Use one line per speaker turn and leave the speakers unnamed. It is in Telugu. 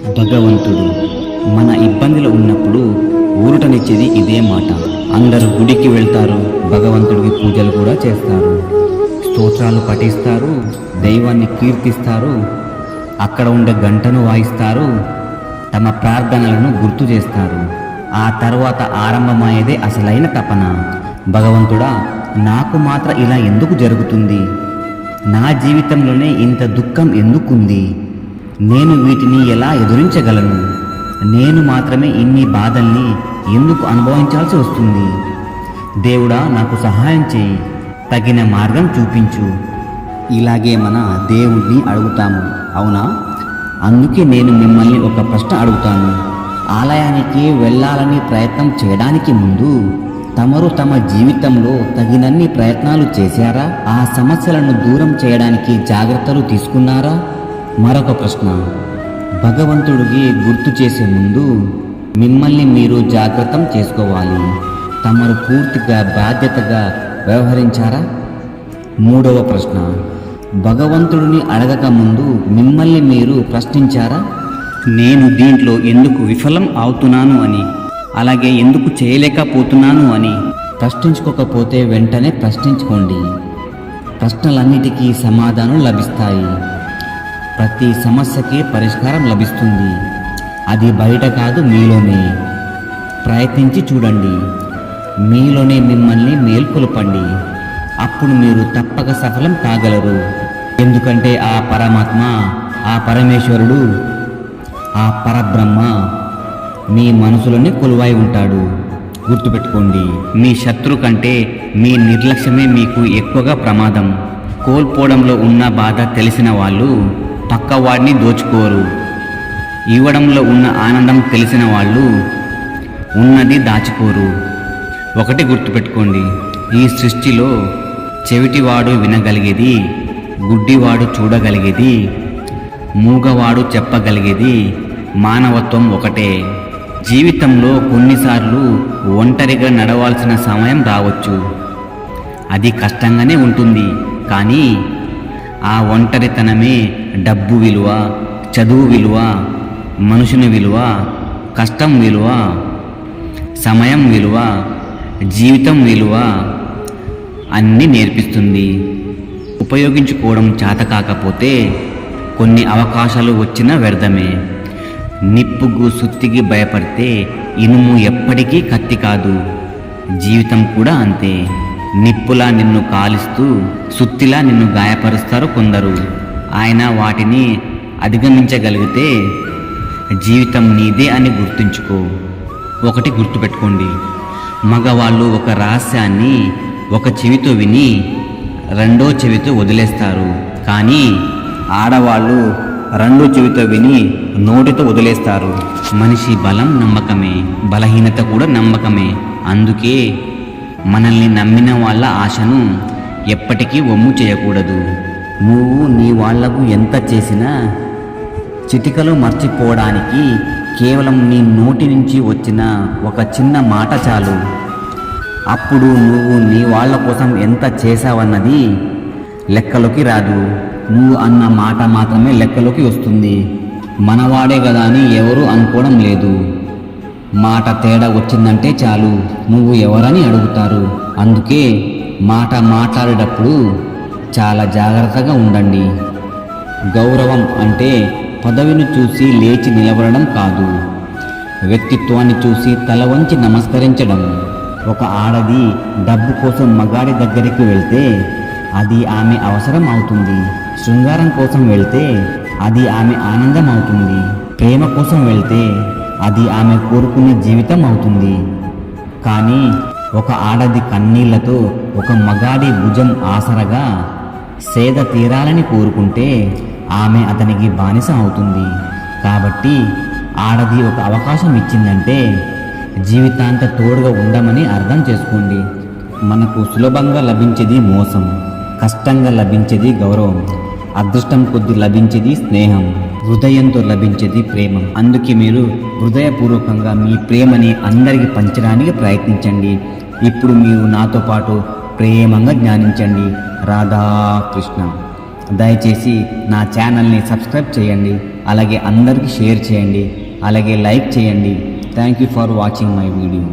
భగవంతుడు మన ఇబ్బందులు ఉన్నప్పుడు ఊరటనిచ్చేది ఇదే మాట. అందరూ గుడికి వెళ్తారు, భగవంతుడికి పూజలు కూడా చేస్తారు, స్తోత్రాలు పఠిస్తారు, దైవాన్ని కీర్తిస్తారు, అక్కడ ఉండే గంటను వాయిస్తారు, తమ ప్రార్థనలను గుర్తు చేస్తారు. ఆ తర్వాత ఆరంభమయ్యేదే అసలైన తపన. భగవంతుడా, నాకు మాత్రం ఇలా ఎందుకు జరుగుతుంది? నా జీవితంలోనే ఇంత దుఃఖం ఎందుకుంది? నేను వీటిని ఎలా ఎదురించగలను? నేను మాత్రమే ఇన్ని బాధల్ని ఎందుకు అనుభవించాల్సి వస్తుంది? దేవుడా, నాకు సహాయం చేయి, తగిన మార్గం చూపించు. ఇలాగే మన దేవుణ్ణి అడుగుతాము, అవునా? అందుకే నేను మిమ్మల్ని ఒక ప్రశ్న అడుగుతాను. ఆలయానికి వెళ్ళాలని ప్రయత్నం చేయడానికి ముందు తమరు తమ జీవితంలో తగినన్ని ప్రయత్నాలు చేశారా? ఆ సమస్యలను దూరం చేయడానికి జాగ్రత్తలు తీసుకున్నారా? మరొక ప్రశ్న, భగవంతుడికి గుర్తు చేసే ముందు మిమ్మల్ని మీరు జాగ్రత్తం చేసుకోవాలి. తమరు పూర్తిగా బాధ్యతగా వ్యవహరించారా? మూడవ ప్రశ్న, భగవంతుడిని అడగక ముందు మిమ్మల్ని మీరు ప్రశ్నించారా? నేను దీంట్లో ఎందుకు విఫలం అవుతున్నాను అని, అలాగే ఎందుకు చేయలేకపోతున్నాను అని ప్రశ్నించుకోకపోతే వెంటనే ప్రశ్నించుకోండి. ప్రశ్నలన్నిటికీ సమాధానం లభిస్తాయి. ప్రతి సమస్యకి పరిష్కారం లభిస్తుంది. అది బయట కాదు, మీలోనే. ప్రయత్నించి చూడండి, మీలోనే మిమ్మల్ని మేల్కొల్పండి. అప్పుడు మీరు తప్పక సఫలం కాగలరు. ఎందుకంటే ఆ పరమాత్మ, ఆ పరమేశ్వరుడు, ఆ పరబ్రహ్మ మీ మనసులోనే కొలువై ఉంటాడు. గుర్తుపెట్టుకోండి, మీ శత్రు కంటే మీ నిర్లక్ష్యమే మీకు ఎక్కువగా ప్రమాదం. కోల్పోవడంలో ఉన్న బాధ తెలిసిన వాళ్ళు పక్కవాడిని దోచుకోరు. ఇవ్వడంలో ఉన్న ఆనందం తెలిసిన వాళ్ళు ఉన్నది దాచుకోరు. ఒకటి గుర్తుపెట్టుకోండి, ఈ సృష్టిలో చెవిటివాడు వినగలిగేది, గుడ్డివాడు చూడగలిగేది, మూగవాడు చెప్పగలిగేది మానవత్వం ఒకటే. జీవితంలో కొన్నిసార్లు ఒంటరిగా నడవాల్సిన సమయం రావచ్చు. అది కష్టంగానే ఉంటుంది, కానీ ఆ ఒంటరితనమే డబ్బు విలువ, చదువు విలువ, మనుషుని విలువ, కష్టం విలువ, సమయం విలువ, జీవితం విలువ అన్నీ నేర్పిస్తుంది. ఉపయోగించుకోవడం చేత కాకపోతే కొన్ని అవకాశాలు వచ్చినా వ్యర్థమే. నిప్పుకు సుత్తికి భయపడితే ఇనుము ఎప్పటికీ కత్తి కాదు. జీవితం కూడా అంతే. నిప్పులా నిన్ను కాలుస్తూ సుత్తిలా నిన్ను గాయపరుస్తారు కొందరు. ఆయన వాటిని అధిగమించగలిగితే జీవితం నీదే అని గుర్తుంచుకో. ఒకటి గుర్తుపెట్టుకోండి, మగవాళ్ళు ఒక రహస్యాన్ని ఒక చెవితో విని రెండో చెవితో వదిలేస్తారు, కానీ ఆడవాళ్ళు రెండో చెవితో విని నోటితో వదిలేస్తారు. మనిషి బలం నమ్మకమే, బలహీనత కూడా నమ్మకమే. అందుకే మనల్ని నమ్మిన వాళ్ళ ఆశను ఎప్పటికీ వమ్ము చేయకూడదు. నువ్వు నీ వాళ్లకు ఎంత చేసినా చిటికలో మర్చిపోవడానికి కేవలం నీ నోటి నుంచి వచ్చిన ఒక చిన్న మాట చాలు. అప్పుడు నువ్వు నీ వాళ్ళ కోసం ఎంత చేశావన్నది లెక్కలోకి రాదు. నువ్వు అన్న మాట మాత్రమే లెక్కలోకి వస్తుంది. మనవాడే కదా అని ఎవరు అనుకోవడం లేదు. మాట తేడా వచ్చిందంటే చాలు, నువ్వు ఎవరని అడుగుతారు. అందుకే మాట మాట్లాడేటప్పుడు చాలా జాగ్రత్తగా ఉండండి. గౌరవం అంటే పదవిని చూసి లేచి నిలబడడం కాదు, వ్యక్తిత్వాన్ని చూసి తల వంచి నమస్కరించడం. ఒక ఆడది డబ్బు కోసం మగాడి దగ్గరికి వెళ్తే అది ఆమె అవసరం అవుతుంది. శృంగారం కోసం వెళ్తే అది ఆమె ఆనందం అవుతుంది. ప్రేమ కోసం వెళ్తే అది ఆమె కోరుకునే జీవితం అవుతుంది. కానీ ఒక ఆడది కన్నీళ్లతో ఒక మగాడి భుజం ఆసరగా సేద తీరాలని కోరుకుంటే ఆమె అతనికి బానిస అవుతుంది. కాబట్టి ఆడది ఒక అవకాశం ఇచ్చిందంటే జీవితాంత తోడుగా ఉండమని అర్థం చేసుకోండి. మనకు సులభంగా లభించేది మోసం, కష్టంగా లభించేది గౌరవం, అదృష్టం కొద్ది లభించేది స్నేహం, హృదయంతో లభించేది ప్రేమ. అందుకే మీరు హృదయపూర్వకంగా మీ ప్రేమని అందరికీ పంచడానికి ప్రయత్నించండి. ఇప్పుడు మీరు నాతో పాటు ప్రేమంగా ధ్యానించండి. రాధాకృష్ణ. దయచేసి నా ఛానల్ని సబ్స్క్రైబ్ చేయండి, అలాగే అందరికీ షేర్ చేయండి, అలాగే లైక్ చేయండి. Thank you for watching my video.